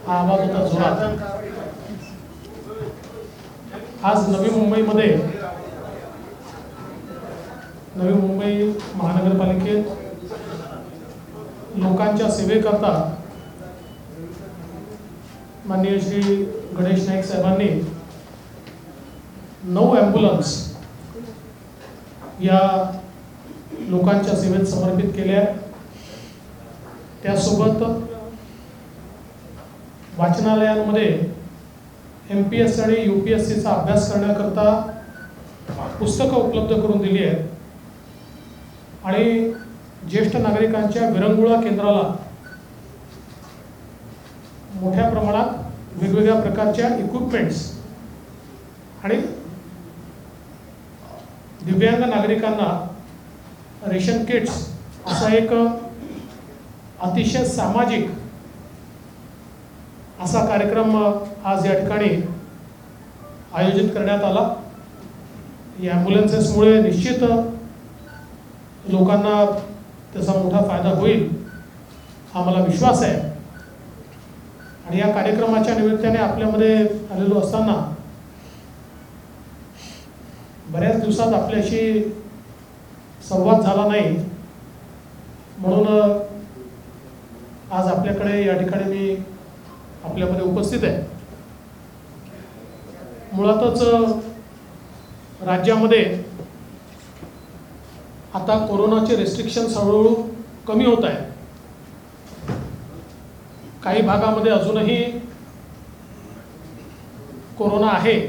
हा आवाज होता जोरात. आज नवी मुंबई महानगरपालिकेत लोकांच्या सेवेकरता माननीय श्री गणेश नाईक साहेबांनी 9 ॲम्ब्युलन्स या लोकांच्या सेवेत समर्पित केल्या. त्यासोबत वाचनालयांमध्ये MPS आणि UPSCचा अभ्यास करण्याकरता पुस्तकं उपलब्ध करून दिली आहेत आणि ज्येष्ठ नागरिकांच्या विरंगुळा केंद्राला मोठ्या प्रमाणात वेगवेगळ्या प्रकारच्या इक्विपमेंट्स आणि दिव्यांग नागरिकांना रेशन किट्स असा एक अतिशय सामाजिक असा कार्यक्रम आज या ठिकाणी आयोजित करण्यात आला. या ॲम्ब्युलन्सेसमुळे निश्चित लोकांना त्याचा मोठा फायदा होईल हा मला विश्वास आहे. आणि या कार्यक्रमाच्या निमित्ताने आपल्यामध्ये आलेलो असताना बऱ्याच दिवसात आपल्याशी संवाद झाला नाही, म्हणून आज आपल्याकडे या ठिकाणी मी आपल्यामध्ये उपस्थित आहे. मुळातच राज्यामध्ये आता कोरोनाचे रेस्ट्रिक्शन्स हळूहळू कमी होत आहेत. काही भागामध्ये अजूनही कोरोना आहे,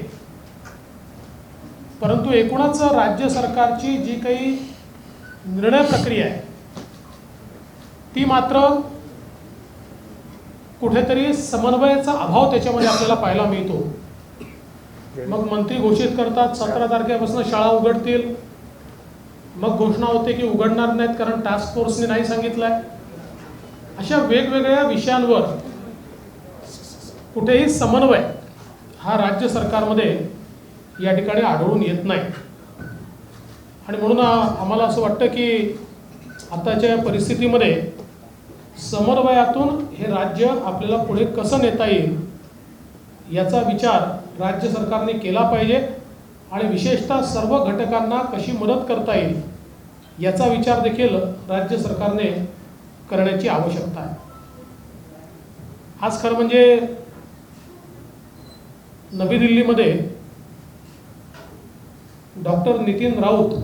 परंतु एकूणच राज्य सरकारची जी काही निर्णय प्रक्रिया आहे ती मात्र कुठेतरी समन्वयाचा अभाव त्याच्यामध्ये आपल्याला पाहायला मिळतो. मग मंत्री घोषित करतात 17 तारखेपासून शाळा उघडतील, मग घोषणा होते की उघडणार नाहीत कारण टास्क फोर्सने नाही सांगितलंय. अशा वेगवेगळ्या विषयांवर कुठेही समन्वय हा राज्य सरकारमध्ये या ठिकाणी आढळून येत नाही. आणि म्हणून आम्हाला असं वाटतं की आताच्या परिस्थितीमध्ये समन्वयातून हे राज्य आपल्याला पुढे कसं नेता येईल याचा विचार राज्य सरकारने केला पाहिजे आणि विशेषतः सर्व घटकांना कशी मदत करता येईल याचा विचार देखील राज्य सरकारने करण्याची आवश्यकता आहे. आज खरं म्हणजे नवी दिल्लीमध्ये डॉक्टर नितीन राऊत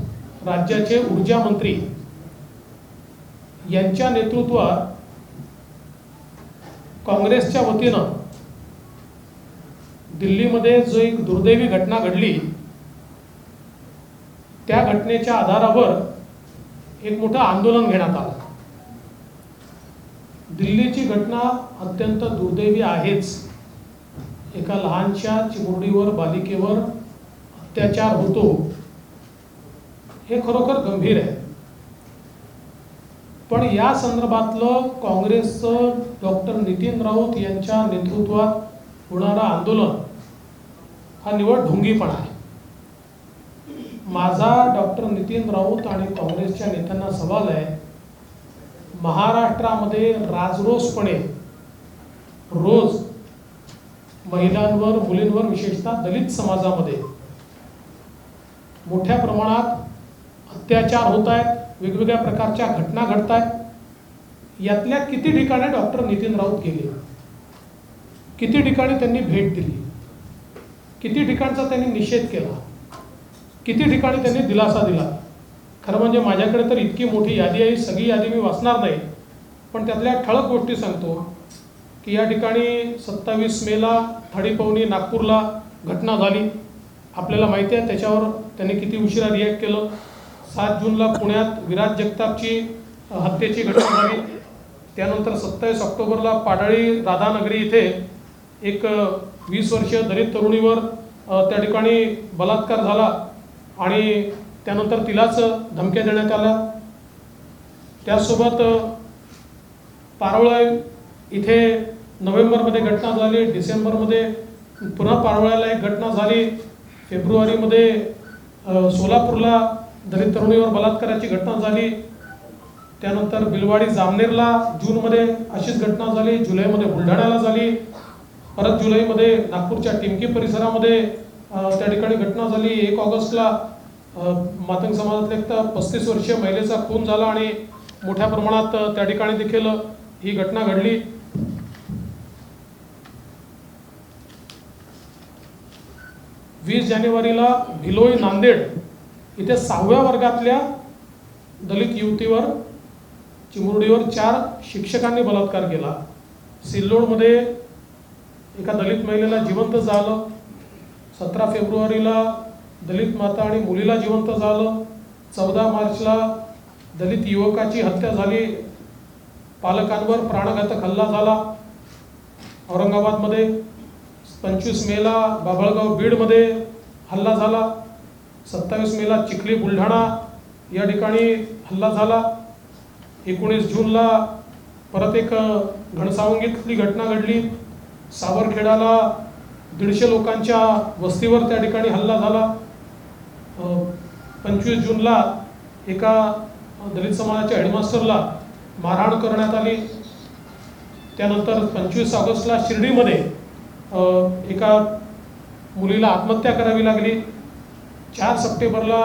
राज्याचे ऊर्जा मंत्री यांच्या नेतृत्वात काँग्रेसच्या वतीनं दिल्लीमध्ये जो एक दुर्दैवी घटना घडली त्या घटनेच्या आधारावर एक मोठं आंदोलन घेण्यात आलं. दिल्लीची घटना अत्यंत दुर्दैवी आहेच. एका लहानशा चिमुरडीवर बालिकेवर अत्याचार होतो हे खरोखर गंभीर आहे. पण या संदर्भातलं काँग्रेसचं डॉक्टर नितीन राऊत यांच्या नेतृत्वात होणारं आंदोलन हा निवड ढोंगीपणा आहे. माझा डॉक्टर नितीन राऊत आणि काँग्रेसच्या नेत्यांना सवाल आहे, महाराष्ट्रामध्ये राजरोसपणे रोज महिलांवर, मुलींवर, विशेषतः दलित समाजामध्ये मोठ्या प्रमाणात अत्याचार होत आहेत, वेगवेगळ्या प्रकारच्या घटना घडत आहेत. यातल्या किती ठिकाणी डॉक्टर नितीन राऊत गेले, किती ठिकाणी त्यांनी भेट दिली, किती ठिकाणचा त्यांनी निषेध केला, किती ठिकाणी त्यांनी दिलासा दिला. खरं म्हणजे माझ्याकडे तर इतकी मोठी यादी आहे, सगळी यादी मी वाचणार नाही, पण त्यातल्या ठळक गोष्टी सांगतो की या ठिकाणी 27 मेला थाडीपवनी नागपूरला घटना झाली, आपल्याला माहिती आहे त्याच्यावर त्यांनी किती उशिरा रिॲक्ट केलं. 7 जूनला पुण्यात विराज जगतापची हत्येची घटना झाली. त्यानंतर 27 ऑक्टोबरला पाडळी राधानगरी इथे एक 20 वर्षीय दलित तरुणीवर त्या ठिकाणी बलात्कार झाला आणि त्यानंतर तिलाच धमक्या देण्यात आल्या. त्यासोबत पारोळा इथे नोव्हेंबरमध्ये घटना झाली, डिसेंबरमध्ये पुन्हा पारोळ्याला एक घटना झाली, फेब्रुवारीमध्ये सोलापूरला दलित तरुणीवर बलात्काराची घटना झाली. त्यानंतर बिलवाडी जामनेरला जूनमध्ये अशीच घटना झाली, जुलैमध्ये बुलढाण्याला झाली, परत जुलैमध्ये नागपूरच्या टिमकी परिसरामध्ये त्या ठिकाणी घटना झाली. 1 ऑगस्टला मातंग समाजातल्या एक 35 वर्षीय महिलेचा खून झाला आणि मोठ्या प्रमाणात त्या ठिकाणी देखील ही घटना घडली. 20 जानेवारीला भिलोई नांदेड इथे 6व्या वर्गातल्या दलित युवतीवर चिमुरडीवर 4 शिक्षकांनी बलात्कार केला. सिल्लोडमध्ये एका दलित महिलेला जिवंत जाळलं. 17 फेब्रुवारीला दलित माता आणि मुलीला जिवंत जाळलं. 14 मार्चला दलित युवकाची हत्या झाली. पालकांवर प्राणघातक हल्ला झाला औरंगाबादमध्ये. 25 मेला बाभळगाव बीडमध्ये हल्ला झाला. 27 मेला चिखली बुलढाणा या ठिकाणी हल्ला झाला. 19 जूनला परत एक घनसावंगीतली घटना घडली. सावरखेडाला 150 लोकांच्या वस्तीवर त्या ठिकाणी हल्ला झाला. 25 जूनला एका दलित समाजाच्या हेडमास्टरला मारहाण करण्यात आली. त्यानंतर 25 ऑगस्टला शिर्डीमध्ये एका मुलीला आत्महत्या करावी लागली. 4 सप्टेंबरला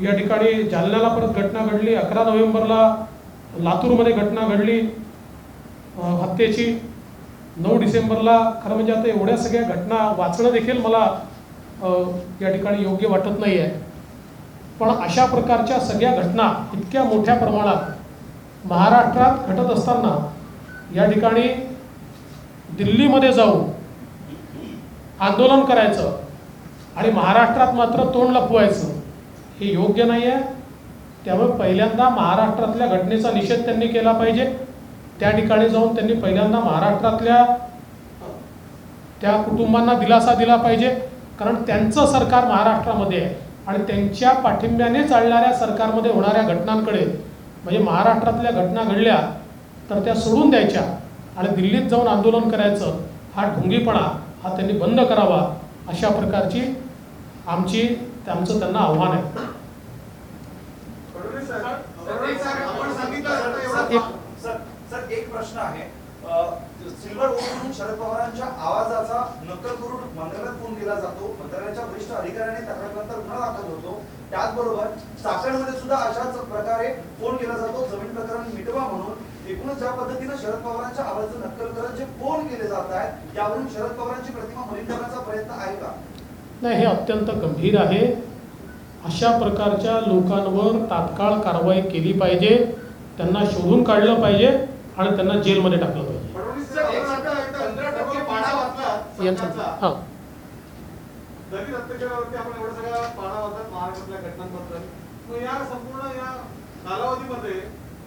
या ठिकाणी जालन्याला परत घटना घडली. 11 नोव्हेंबरला लातूरमध्ये घटना घडली हत्येची. 9 डिसेंबरला खरं म्हणजे आता एवढ्या सगळ्या घटना वाचणं देखील मला या ठिकाणी योग्य वाटत नाही आहे. पण अशा प्रकारच्या सगळ्या घटना इतक्या मोठ्या प्रमाणात महाराष्ट्रात घडत असताना या ठिकाणी दिल्लीमध्ये जाऊन आंदोलन करायचं आणि महाराष्ट्रात मात्र तोंड लपवायचं हे योग्य नाही आहे. त्यामुळे पहिल्यांदा महाराष्ट्रातल्या घटनेचा निषेध त्यांनी केला पाहिजे. त्या ठिकाणी जाऊन त्यांनी पहिल्यांदा महाराष्ट्रातल्या त्या कुटुंबांना दिलासा दिला पाहिजे. कारण त्यांचं सरकार महाराष्ट्रामध्ये आहे आणि त्यांच्या पाठिंब्याने चालणाऱ्या सरकारमध्ये होणाऱ्या घटनांकडे म्हणजे महाराष्ट्रातल्या घटना घडल्या तर त्या सोडून द्यायच्या आणि दिल्लीत जाऊन आंदोलन करायचं हा ढोंगीपणा हा त्यांनी बंद करावा. अशा प्रकारची आमचं त्यांना आव्हान आहे. एक प्रश्न आहे. सिल्लोडवरून शरद पवारांच्या आवाजाचा नक्कल करून मंत्रालयात फोन दिला जातो. मंत्रालयाच्या वरिष्ठ अधिकाऱ्याने तक्रारनंतर गुन्हा दाखल होतो. त्याचबरोबर चाकणमध्ये सुद्धा अशाच प्रकारे फोन केला जातो जमीन प्रकरण मिटवा म्हणून. एकूणच ज्या पद्धतीने शरद पवारांच्या आवाजाचं नक्कल करत जे फोन केले जात आहेत यावरून शरद पवारांची प्रतिमा मलिन करण्याचा प्रयत्न आहे का? नाही, हे अत्यंत गंभीर आहे. अशा प्रकारच्या लोकांवर तात्काळ कारवाई केली पाहिजे. त्यांना शोधून काढलं पाहिजे आणि त्यांना जेलमध्ये टाकलं पाहिजे. दलित अत्याचारावरती आपण एवढं सगळं पाढा वाचतात महाराष्ट्रातल्या घटनांबद्दल. मग या संपूर्ण या कालावधीमध्ये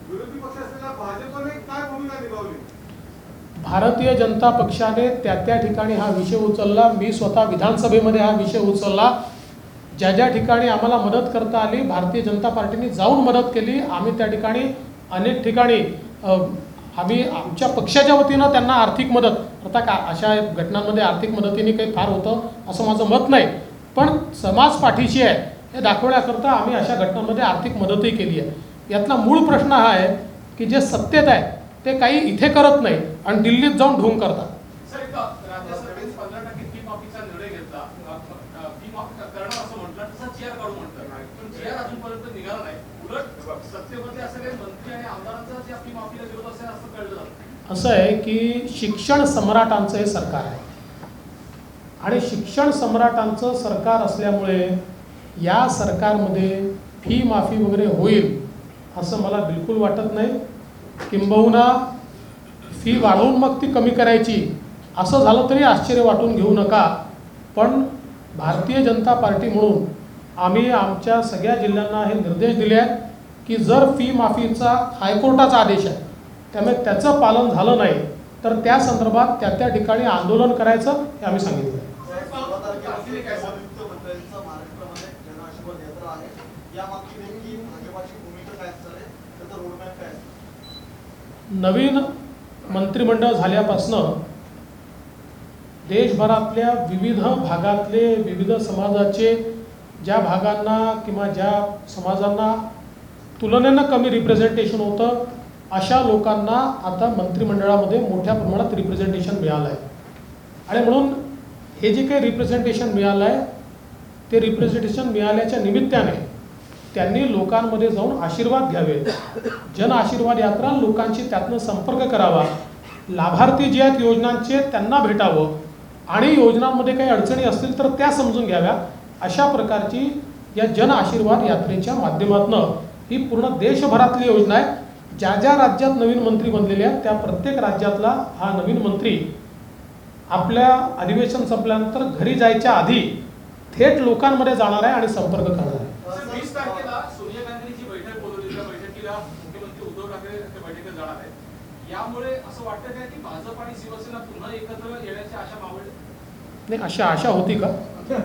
विरोधी पक्ष असलेल्या भाजपने काय भूमिका निभावली? भारतीय जनता पक्षाने त्या ठिकाणी हा विषय उचलला. मी स्वतः विधानसभेमध्ये हा विषय उचलला. ज्या ठिकाणी आम्हाला मदत करता आली भारतीय जनता पार्टीने जाऊन मदत केली. आम्ही त्या ठिकाणी अनेक ठिकाणी आम्ही आमच्या पक्षाच्या वतीनं त्यांना आर्थिक मदत अर्थात अशा घटनांमध्ये आर्थिक मदतीने काही फार होतं असं माझं मत नाही. पण समाज पाठीशी आहे हे दाखवण्याकरता आम्ही अशा घटनांमध्ये आर्थिक मदतही केली आहे. यातला मूळ प्रश्न हा आहे की जे सत्तेत आहे ते काही इथे करत नाही आणि दिल्लीत जाऊन ढोंग करतात. राज्यसभेत 15% फी माफीचा निर्णय घेतला. फी माफ करणं असं म्हटलं तसं चेअर काढू म्हणतात. पण चेअर अजूनपर्यंत निघाला नाही. उलट सत्तेमध्ये असं काही मंत्री आणि आमदारांचा जे फी माफीला विरोध असेल असं कळलं जातं. असं आहे की शिक्षण सम्राटांचं हे सरकार आहे आणि शिक्षण सम्राटांचं सरकार असल्यामुळे या सरकारमध्ये फी माफी वगैरे होईल असं मला बिलकुल वाटत नाही. किंबहुना फी वाढवून मग ती कमी करायची असं झालं तरी आश्चर्य वाटून घेऊ नका. पण भारतीय जनता पार्टी म्हणून आम्ही आमच्या सगळ्या जिल्ह्यांना हे निर्देश दिले आहेत की जर फी माफीचा हायकोर्टाचा आदेश आहे त्यामुळे त्याचं पालन झालं नाही तर त्या संदर्भात त्या ठिकाणी आंदोलन करायचं हे आम्ही सांगितलं. नवीन मंत्रिमंडळ झाल्यापासनं देशभरातल्या विविध भागातले विविध समाजाचे ज्या भागांना किंवा ज्या समाजांना तुलनेनं कमी रिप्रेझेंटेशन होतं अशा लोकांना आता मंत्रिमंडळामध्ये मोठ्या प्रमाणात रिप्रेझेंटेशन मिळालं आहे. आणि म्हणून हे जे काही रिप्रेझेंटेशन मिळालं आहे ते रिप्रेझेंटेशन मिळाल्याच्या निमित्ताने त्यांनी लोकांमध्ये जाऊन आशीर्वाद घ्यावे. जन आशीर्वाद यात्रा लोकांशी त्यातनं संपर्क करावा, लाभार्थी जे आहेत योजनांचे त्यांना भेटावं आणि योजनांमध्ये काही अडचणी असतील तर त्या समजून घ्याव्या. अशा प्रकारची या जन आशीर्वाद यात्रेच्या माध्यमातून ही पूर्ण देशभरातली योजना आहे. ज्या ज्या राज्यात नवीन मंत्री बनलेले आहेत त्या प्रत्येक राज्यातला हा नवीन मंत्री आपल्या अधिवेशन संपल्यानंतर घरी जायच्या आधी थेट लोकांमध्ये जाणार आहे आणि संपर्क करणार आहे. 20 तारखेला सोनिया गांधींनी जी बैठक बोलवली त्या बैठकीला मुख्यमंत्री उद्धव ठाकरे त्या बैठकीत जाणार आहेत. यामुळे असं वाटतं काय की भाजप आणि शिवसेना पुन्हा एकत्र येण्याची आशा मावळली? नाही, अशा आशा होती का? सर,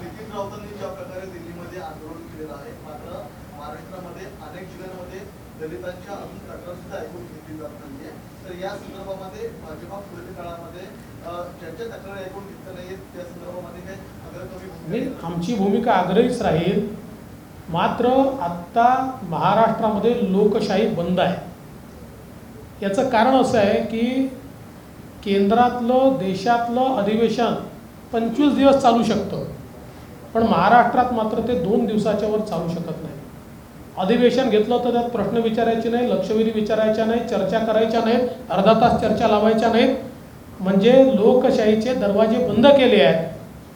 नितीन राऊतांनी ज्या प्रकारे दिल्लीमध्ये आंदोलन केलेलं आहे, मात्र महाराष्ट्रामध्ये अनेक जिल्ह्यांमध्ये दलितांच्या अजून तक्रार सुद्धा ऐकून घेतली जात नाहीये. तर या संदर्भामध्ये भाजपा पुढील काळामध्ये ज्यांच्या तक्रारी ऐकून घेतल्या नाहीत त्या संदर्भामध्ये काय अग्रगमी नाही, आमची भूमिका आग्रहीच राहील. मात्र आत्ता महाराष्ट्रामध्ये लोकशाही बंद आहे. याचं कारण असं आहे की केंद्रातलं देशातलं अधिवेशन 25 दिवस चालू शकतं, पण महाराष्ट्रात मात्र ते 2 दिवसाच्या वर चालू शकत नाही. अधिवेशन घेतलं तर त्यात प्रश्न विचारायचे नाही, लक्षवेधी विचारायच्या नाही, चर्चा करायच्या नाहीत, अर्धा तास चर्चा लावायच्या नाहीत. म्हणजे लोकशाहीचे दरवाजे बंद केले आहेत.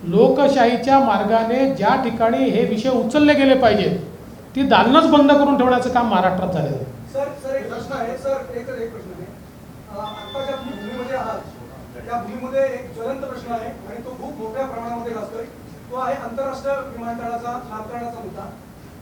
लोकशाहीच्या मार्गाने ज्या ठिकाणी हे विषय उचलले गेले पाहिजेत ती दालनच बंद करून ठेवण्याचं काम महाराष्ट्रात झालेलं आहे. सर एक प्रश्न आहे. सर एक प्रश्न आहे. आता ज्या भूमीमध्ये आहात त्या भूमीमध्ये एक ज्वलंत प्रश्न आहे आणि तो खूप मोठ्या प्रमाणामध्ये गाजतोय. तो आहे आंतरराष्ट्रीय विमानतळाचा नामकरणाचा मुद्दा.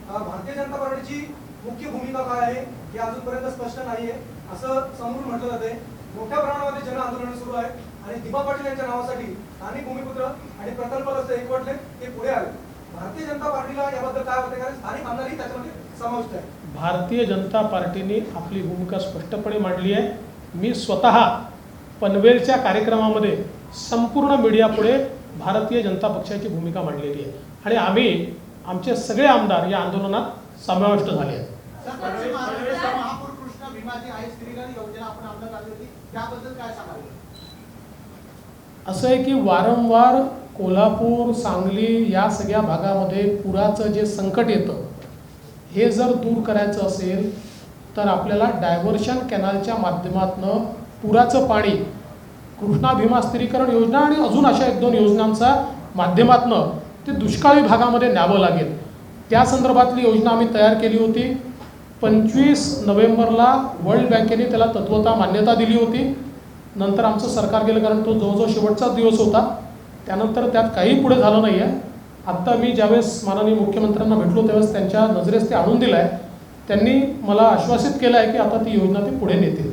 भारतीय जनता पार्टीची मुख्य भूमिका काय आहे हे अजूनपर्यंत स्पष्ट नाहीये असं समोरून म्हटलं जाते. मोठ्या प्रमाणामध्ये जन आंदोलन सुरू आहे आणि दिबा पाटील यांच्या नावासाठी स्थानिक भूमिपुत्र आणि प्रकल्पग्रस्त एकवटले ते पुढे आले. भारतीय जनता पार्टीला याबद्दल काय होते, कारण स्थानिक आमदारही त्याच्यामध्ये समाविष्ट आहे. भारतीय जनता पार्टीने आपली भूमिका स्पष्टपणे मांडली आहे. मी स्वतः पनवेलच्या कार्यक्रमामध्ये संपूर्ण मीडियापुढे भारतीय जनता पक्षाची भूमिका मांडलेली आहे आणि आम्ही आमचे सगळे आमदार या आंदोलनात समाविष्ट झाले आहेत. महापूर कृष्णा भीमाची आई स्त्रीगण योजना आपण अंमलात आणली होती, त्याबद्दल काय सांगाल? असं आहे की वारंवार कोल्हापूर, सांगली या सगळ्या भागामध्ये पुराचं जे संकट येतं हे जर दूर करायचं असेल तर आपल्याला डायव्हर्शन कॅनलच्या माध्यमातून पुराचं पाणी कृष्णा भीमा स्थिरीकरण योजना आणि अजून अशा 1-2 योजनांचा माध्यमातून ते दुष्काळी भागामध्ये न्यावं लागेल. त्या संदर्भातली योजना आम्ही तयार केली होती. 25 नोव्हेंबरला वर्ल्ड बँकेने त्याला तत्वता मान्यता दिली होती. नंतर आमचं सरकार गेलं, कारण तो जवळजवळ शेवटचाच दिवस होता. त्यानंतर त्यात काही पुढे झालं नाही आहे. आत्ता मी ज्यावेळेस माननीय मुख्यमंत्र्यांना भेटलो त्यावेळेस त्यांच्या नजरेस ते आणून दिलं आहे. त्यांनी मला आश्वासित केलं आहे की आता ती योजना ते पुढे नेतील.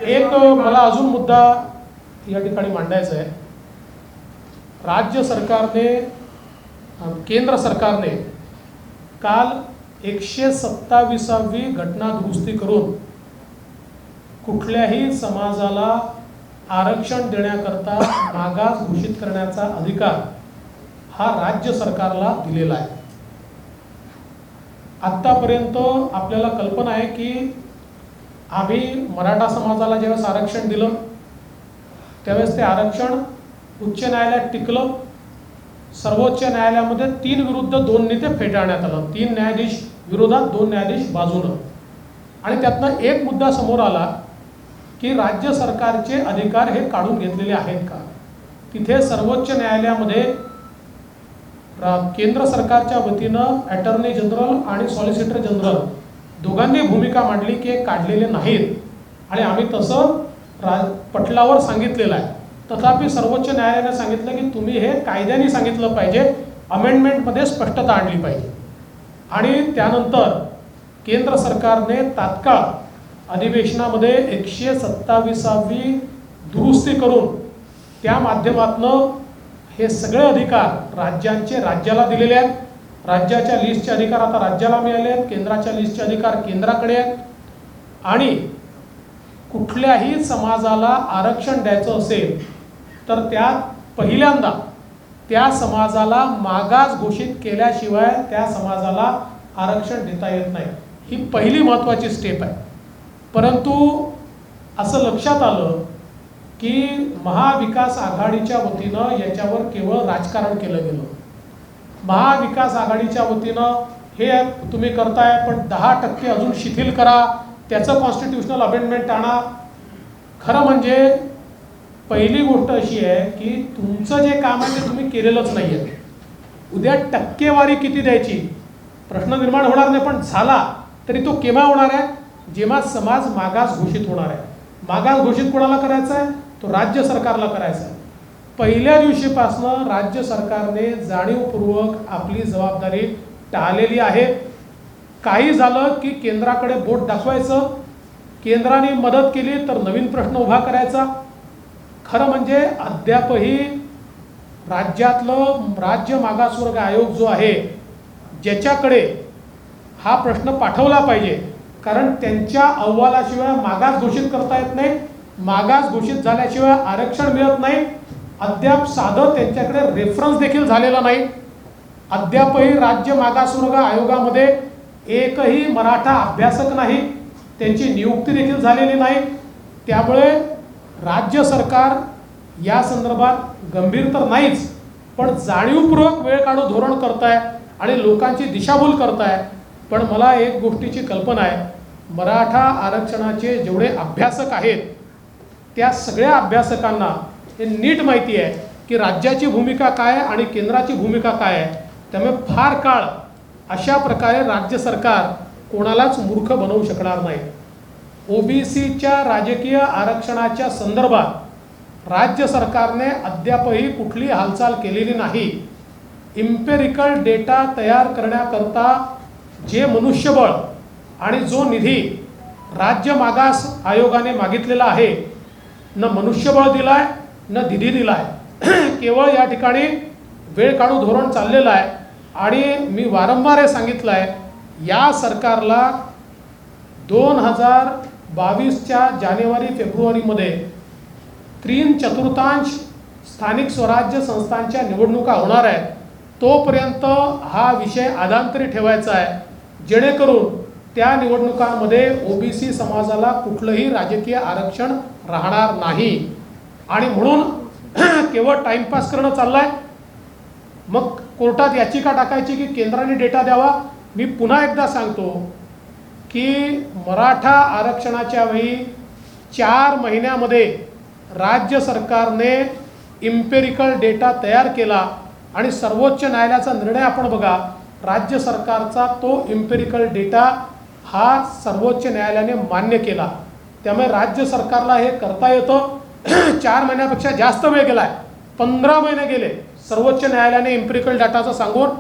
एक मला अजून मुद्दा या ठिकाणी मांडायचा आहे. राज्य सरकारने, केंद्र सरकारने काल 127वी घटना दुरुस्ती करून कुठल्याही समाजाला आरक्षण देण्याकरता मागास घोषित करण्याचा अधिकार हा राज्य सरकारला दिलेला आहे. आत्तापर्यंत आपल्याला कल्पना आहे की आम्ही मराठा समाजाला ज्यावेळेस आरक्षण दिलं त्यावेळेस ते आरक्षण उच्च न्यायालयात टिकलं. सर्वोच्च न्यायालयामध्ये 3 विरुद्ध 2 ने ते फेटाळण्यात आलं. 3 न्यायाधीश विरोधात, 2 न्यायाधीश बाजूनं. आणि त्यातनं एक मुद्दा समोर आला की राज्य सरकारचे अधिकार हे काढून घेतलेले आहेत का. तिथे सर्वोच्च न्यायालयामध्ये केंद्र सरकारच्या वतीनं अटॉर्नी जनरल आणि सॉलिसिटर जनरल दोघांनी भूमिका मांडली की हे काढलेले नाहीत आणि आम्ही तसं पटलावर सांगितलेलं आहे. तथापि सर्वोच्च न्यायालयाने सांगितलं की तुम्ही हे कायद्याने सांगितलं पाहिजे, अमेंडमेंटमध्ये स्पष्टता आणली पाहिजे. आणि त्यानंतर केंद्र सरकारने तात्काळ अधिवेशनामध्ये 127वी दुरुस्ती करून त्या माध्यमातून हे सगळे अधिकार राज्यांचे राज्याला दिलेले आहेत. राज्याच्या लिस्टचे अधिकार आता राज्याला मिळाले आहेत, केंद्राच्या लिस्टचे अधिकार केंद्राकडे आहेत. आणि कुठल्याही समाजाला आरक्षण द्यायचं असेल तर त्यात पहिल्यांदा त्या समाजाला मागास घोषित केल्याशिवाय त्या समाजाला आरक्षण देता येत नाही. ही पहिली महत्त्वाची स्टेप आहे. परंतु असं लक्षात आलं की महाविकास आघाडीच्या वतीनं याच्यावर केवळ राजकारण केलं गेलं. महाविकास आघाडीच्या वतीनं हे तुम्ही करताय पण 10% अजून शिथिल करा, त्याचं कॉन्स्टिट्युशनल अमेंडमेंट आणा. खरं म्हणजे पहिली गोष्ट अशी आहे की तुमचं जे काम आहे ते तुम्ही केलेलंच नाही आहे. उद्या टक्केवारी किती द्यायची प्रश्न निर्माण होणार नाही, पण झाला तरी तो केव्हा होणार आहे? जेव्हा समाज मागास घोषित होणार आहे. मागास घोषित कोणाला करायचा आहे? तो राज्य सरकारला करायचा आहे. पहिल्या दिवशीपासून राज्य सरकारने जाणीवपूर्वक आपली जबाबदारी टाळलेली आहे. काही झालं की केंद्राकडे बोट दाखवायचं, केंद्राने मदत केली तर नवीन प्रश्न उभा करायचा. खरं म्हणजे अद्यापही राज्यातलं राज्य मागासवर्ग आयोग जो आहे ज्याच्याकडे हा प्रश्न पाठवला पाहिजे, कारण त्यांच्या अहवालाशिवाय मागास घोषित करता येत नाही. मागास घोषित झाल्याशिवाय आरक्षण मिळत नाही. अद्याप साधं त्यांच्याकडे रेफरन्स देखील झालेला नाही. अद्यापही राज्य मागासवर्ग आयोगामध्ये एकही मराठा अभ्यासक नाही, त्यांची नियुक्ती देखील झालेली नाही. त्यामुळे राज्य सरकार या संदर्भात गंभीर तर नाहीच, पण जाणीवपूर्वक वेळ काढून धोरण करताय आणि लोकांची दिशाभूल करताय. पण मला एक गोष्टीची कल्पना आहे, मराठा आरक्षणाचे जेवढे अभ्यासक आहेत त्या सगळ्या अभ्यासकांना हे नीट माहिती आहे की राज्याची भूमिका काय आहे आणि केंद्राची भूमिका काय आहे. त्यामुळे फार काळ अशा प्रकारे राज्य सरकार कोणालाच मूर्ख बनवू शकणार नाही. ओबीसीच्या राजकीय आरक्षणाच्या संदर्भात राज्य सरकारने अद्यापही कुठली हालचाल केलेली नाही. इम्पेरिकल डेटा तयार करण्याकरता जे मनुष्यबळ आणि जो निधी राज्य मागास आयोगाने मागितलेला आहे, न मनुष्यबळ दिलाय न निधी दिलाय. केवळ या ठिकाणी वेळ काढू धोरण चाललेलं आहे. आणि मी वारंवार हे सांगितलं आहे, या सरकारला 2022च्या जानेवारी फेब्रुवारीमध्ये 3/4 स्थानिक स्वराज्य संस्थांच्या निवडणुका होणार आहेत. तोपर्यंत हा विषय अधांतरी ठेवायचा आहे, जेणेकरून त्या निवडणुकांमध्ये ओबीसी समाजाला कुठलंही राजकीय आरक्षण राहणार नाही. आणि म्हणून केवळ टाइमपास करणं चाललं आहे. मग कोर्टात याचिका टाकायची की केंद्राने डेटा द्यावा. मी पुन्हा एकदा सांगतो की मराठा आरक्षणाच्या वेळी 4 महिन्यामध्ये राज्य सरकारने इम्पेरिकल डेटा तयार केला आणि सर्वोच्च न्यायालयाचा निर्णय आपण बघा. राज्य सरकारचा तो इम्पेरिकल डेटा हा सर्वोच्च न्यायालयाने मान्य केला. त्यामुळे राज्य सरकारला हे करता येतं. 4 महिन्यापेक्षा जास्त वेळ गेलाय, 15 महिने गेले. सर्वोच्च न्यायालयाने इम्पेरिकल डाटाचं सांगून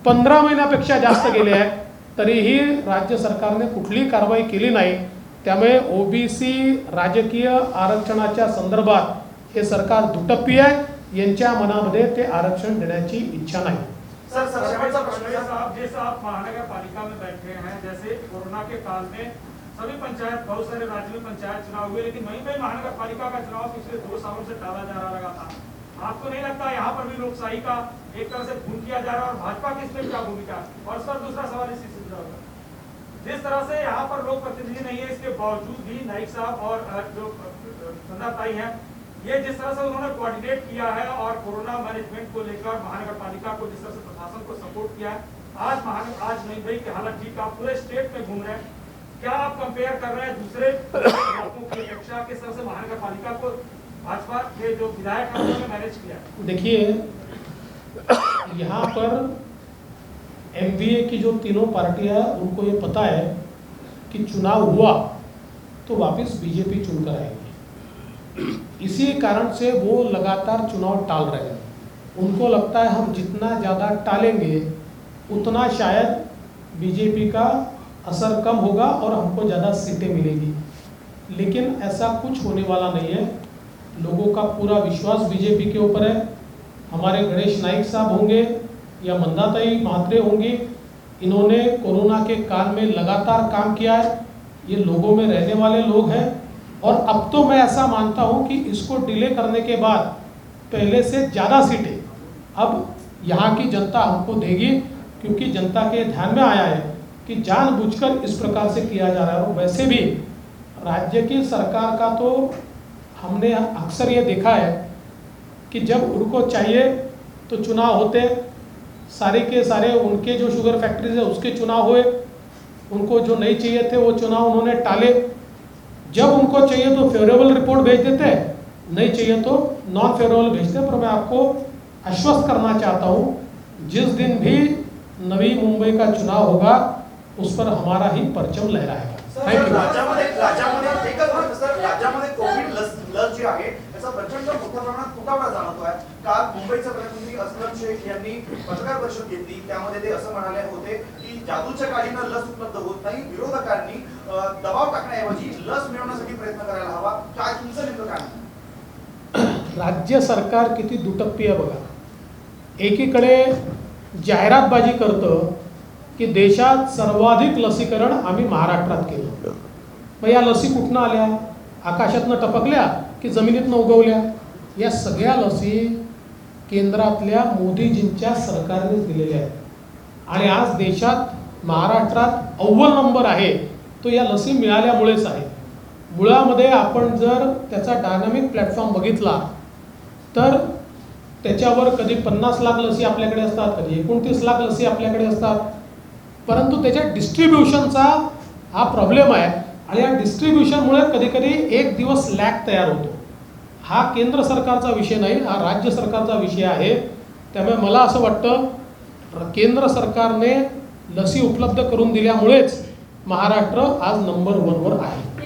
15 महिन्यापेक्षा जास्त गेले आहे, तरीही राज्य सरकारने कुठलीही कारवाई केली नाही. त्यामुळे ओबीसी राजकीय आरक्षणाच्या संदर्भात हे सरकार दुटप्पी आहे. यांच्या मनामध्ये ते आरक्षण देण्याची इच्छा नाही. सर शेवटचा प्रश्न साहब, जैसा आप महानगर पालिका में बैठे हैं, जैसे कोरोना के काल में सभी पंचायत, बहुत सारे राज्यों में पंचायत चुनाव हुए, लेकिन वहीं पे महानगर पालिका का चुनाव पिछले 2 सालों से टाला जा रहा था. आपको नहीं लगता यहाँ पर भी लोकशाही का एक तरह से खून किया जा रहा है और भाजपा की इसमें क्या भूमिका? और सर दूसरा सवाल इसी से जुड़ा हुआ, जिस तरह से यहाँ पर लोक प्रतिनिधि नहीं है, इसके बावजूद भी नाइक साहब और जो संदाताई हैं, ये जिस तरह से उन्होंने कोऑर्डिनेट किया है और कोरोना मैनेजमेंट को लेकर महानगर पालिका को जिस तरह से प्रशासन को सपोर्ट किया है, आज नहीं भाई की हालत ठीक, आप पूरे स्टेट में घूम रहे हैं. क्या आप कंपेयर कर रहे हैं दूसरे इलाकों की अपेक्षा, किस तरह से महानगर पालिका को भाजपा के जो विधायक हैं उन्होंने मैनेज किया? देखिए, यहाँ पर एमवीए की जो तीनों पार्टियां, उनको ये पता है कि चुनाव हुआ तो वापस बीजेपी चुनकर आएगी. इसी कारण से वो लगातार चुनाव टाल रहे हैं. उनको लगता है हम जितना ज़्यादा टालेंगे उतना शायद बीजेपी का असर कम होगा और हमको ज़्यादा सीटें मिलेगी. लेकिन ऐसा कुछ होने वाला नहीं है. लोगों का पूरा विश्वास बीजेपी के ऊपर है. हमारे गणेश नाइक साहब होंगे या मंदाताई म्हात्रे होंगी, इन्होंने कोरोना के काल में लगातार काम किया है. ये लोगों में रहने वाले लोग हैं. और अब तो मैं ऐसा मानता हूं कि इसको डिले करने के बाद पहले से ज़्यादा सीटें अब यहाँ की जनता हमको देगी, क्योंकि जनता के ध्यान में आया है कि जानबूझकर इस प्रकार से किया जा रहा है। और वैसे भी राज्य की सरकार का तो हमने अक्सर ये देखा है कि जब उनको चाहिए तो चुनाव होते, सारे के सारे उनके जो शुगर फैक्ट्रीज है उसके चुनाव हुए, उनको जो नहीं चाहिए थे वो चुनाव उन्होंने टाले। जब उनको चाहिए तो फेवरेबल रिपोर्ट भेज देते, नहीं चाहिए तो नॉन फेवरेबल भेजते। पर मैं आपको आश्वस्त करना चाहता हूँ, जिस दिन भी नवी मुंबई का चुनाव होगा उस पर हमारा ही परचम लहराएगा। Thank you. राज्यामध्ये एकच गोष्ट सर, राज्यामध्ये कोविड लस जी आहे त्याचा प्रचंड मोठ्या प्रमाणात तुटवडा जाणवतोय. काल मुंबईचे प्रधानमंत्री अस्लम शेख यांनी पत्रकार परिषद घेतली, त्यामध्ये ते असं म्हणाले होते की जादूच्या काळीनं लस उपलब्ध होत नाही, विरोधकांनी दबाव टाकण्याऐवजी लस मिळवण्यासाठी प्रयत्न करायला हवा. काय तुमचं नेमकं काय? राज्य सरकार किती दुटप्पी आहे बघा. एकीकडे जाहिरातबाजी करतं की देशात सर्वाधिक लसीकरण आम्ही महाराष्ट्रात केलं. मग या लसी कुठनं आल्या? आकाशातनं टपकल्या की जमिनीतनं उगवल्या? या सगळ्या लसी केंद्रातल्या मोदीजींच्या सरकारने दिलेल्या आहेत. आणि आज देशात महाराष्ट्रात अव्वल नंबर आहे तो या लसी मिळाल्यामुळेच आहे. मुळामध्ये आपण जर त्याचा डायनामिक प्लॅटफॉर्म बघितला तर त्याच्यावर कधी 50 लाख लसी आपल्याकडे असतात, कधी 29 लाख लसी आपल्याकडे असतात. परंतु त्याच्या डिस्ट्रीब्युशनचा हा प्रॉब्लेम आहे आणि या डिस्ट्रीब्युशनमुळे कधीकधी एक दिवस लॅग तयार होतो. हा केंद्र सरकारचा विषय नाही, हा राज्य सरकारचा विषय आहे. त्यामुळे मला असं वाटतं केंद्र सरकारने लसी उपलब्ध करून दिल्यामुळेच महाराष्ट्र आज नंबर 1 वर आहे.